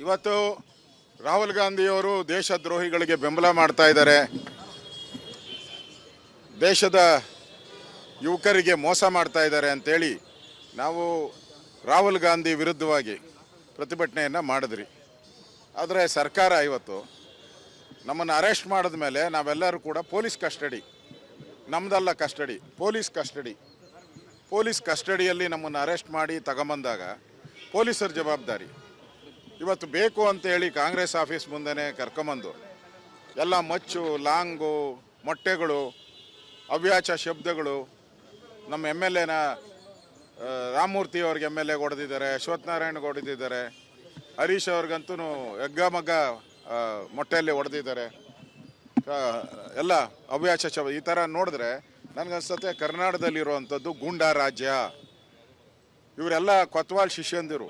ಇವತ್ತು ರಾಹುಲ್ ಗಾಂಧಿಯವರು ದೇಶದ್ರೋಹಿಗಳಿಗೆ ಬೆಂಬಲ ಮಾಡ್ತಾ ಇದ್ದಾರೆ. ದೇಶದ ಯುವಕರಿಗೆ ಮೋಸ ಮಾಡ್ತಾ ಇದ್ದಾರೆ ಅಂತೇಳಿ ನಾವು ರಾಹುಲ್ ಗಾಂಧಿ ವಿರುದ್ಧವಾಗಿ ಪ್ರತಿಭಟನೆಯನ್ನು ಮಾಡಿದ್ರಿ. ಆದರೆ ಸರ್ಕಾರ ಇವತ್ತು ನಮ್ಮನ್ನು ಅರೆಸ್ಟ್ ಮಾಡಿದ ಮೇಲೆ ನಾವೆಲ್ಲರೂ ಕೂಡ ಪೊಲೀಸ್ ಕಸ್ಟಡಿ, ನಮ್ಮದಲ್ಲ ಕಸ್ಟಡಿ, ಪೊಲೀಸ್ ಕಸ್ಟಡಿಯಲ್ಲಿ ನಮ್ಮನ್ನು ಅರೆಸ್ಟ್ ಮಾಡಿ ತಗೊಂಬಂದಾಗ ಪೊಲೀಸರ ಜವಾಬ್ದಾರಿ. ಇವತ್ತು ಬೇಕು ಅಂತೇಳಿ ಕಾಂಗ್ರೆಸ್ ಆಫೀಸ್ ಮುಂದೆ ಕರ್ಕೊಂಬಂದು ಎಲ್ಲ ಮಚ್ಚು, ಲಾಂಗು, ಮೊಟ್ಟೆಗಳು, ಅವ್ಯಾಚ ಶಬ್ದಗಳು, ನಮ್ಮ ಎಮ್ ಎಲ್ ಎನ ರಾಮಮೂರ್ತಿ ಅವ್ರಿಗೆ ಎಮ್ ಎಲ್ ಎಗೆ ಹೊಡೆದಿದ್ದಾರೆ, ಅಶ್ವತ್ಥನಾರಾಯಣ್ಗೆ ಹೊಡೆದಿದ್ದಾರೆ, ಹರೀಶ್ ಅವ್ರಿಗಂತೂ ಎಗ್ಗಮಗ್ಗ ಮೊಟ್ಟೆಯಲ್ಲಿ ಹೊಡೆದಿದ್ದಾರೆ. ಎಲ್ಲ ಅವ್ಯಾಚ ಶಬ್ದ ಈ ಥರ ನೋಡಿದ್ರೆ ನನಗನ್ಸುತ್ತೆ ಕರ್ನಾಟಕದಲ್ಲಿರುವಂಥದ್ದು ಗೂಂಡಾ ರಾಜ್ಯ. ಇವರೆಲ್ಲ ಕೊತ್ವಾಲ್ ಶಿಷ್ಯಂದಿರು.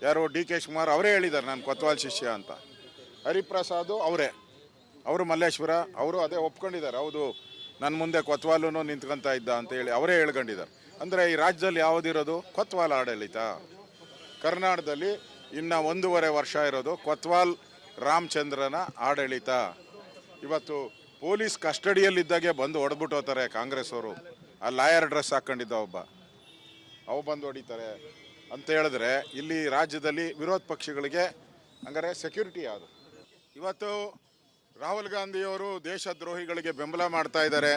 ಯಾರು ಡಿ ಕೆ ಶಿವಕುಮಾರ್ ಅವರೇ ಹೇಳಿದ್ದಾರೆ ನಾನು ಕೊತ್ವಾಲ್ ಶಿಷ್ಯ ಅಂತ. ಹರಿಪ್ರಸಾದು ಅವರು ಮಲ್ಲೇಶ್ವರ ಅವರು ಅದೇ ಒಪ್ಕೊಂಡಿದ್ದಾರೆ. ಹೌದು, ನನ್ನ ಮುಂದೆ ಕೊತ್ವಾಲೂ ನಿಂತ್ಕೊಂತ ಇದ್ದ ಅಂತೇಳಿ ಅವರೇ ಹೇಳ್ಕೊಂಡಿದ್ದಾರೆ. ಅಂದರೆ ಈ ರಾಜ್ಯದಲ್ಲಿ ಯಾವುದಿರೋದು ಕೊತ್ವಾಲ್ ಆಡಳಿತ. ಕರ್ನಾಟಕದಲ್ಲಿ ಇನ್ನು 1.5 ವರ್ಷ ಇರೋದು ಕೊತ್ವಾಲ್ ರಾಮಚಂದ್ರನ ಆಡಳಿತ. ಇವತ್ತು ಪೊಲೀಸ್ ಕಸ್ಟಡಿಯಲ್ಲಿದ್ದಾಗೆ ಬಂದು ಹೊಡೆದ್ಬಿಟ್ಟು ಹೋಗ್ತಾರೆ ಕಾಂಗ್ರೆಸ್ ಅವರು. ಆ ಲಾಯರ್ ಡ್ರೆಸ್ ಹಾಕ್ಕೊಂಡಿದ್ದ ಅವು ಬಂದು ಹೊಡಿತಾರೆ ಅಂತ ಹೇಳಿದ್ರೆ ಇಲ್ಲಿ ರಾಜ್ಯದಲ್ಲಿ ವಿರೋಧ ಪಕ್ಷಗಳಿಗೆ ಹಂಗಾರೆ ಸೆಕ್ಯೂರಿಟಿ ಯಾವುದು? ಇವತ್ತು ರಾಹುಲ್ ಗಾಂಧಿಯವರು ದೇಶದ್ರೋಹಿಗಳಿಗೆ ಬೆಂಬಲ ಮಾಡ್ತಾ ಇದ್ದಾರೆ.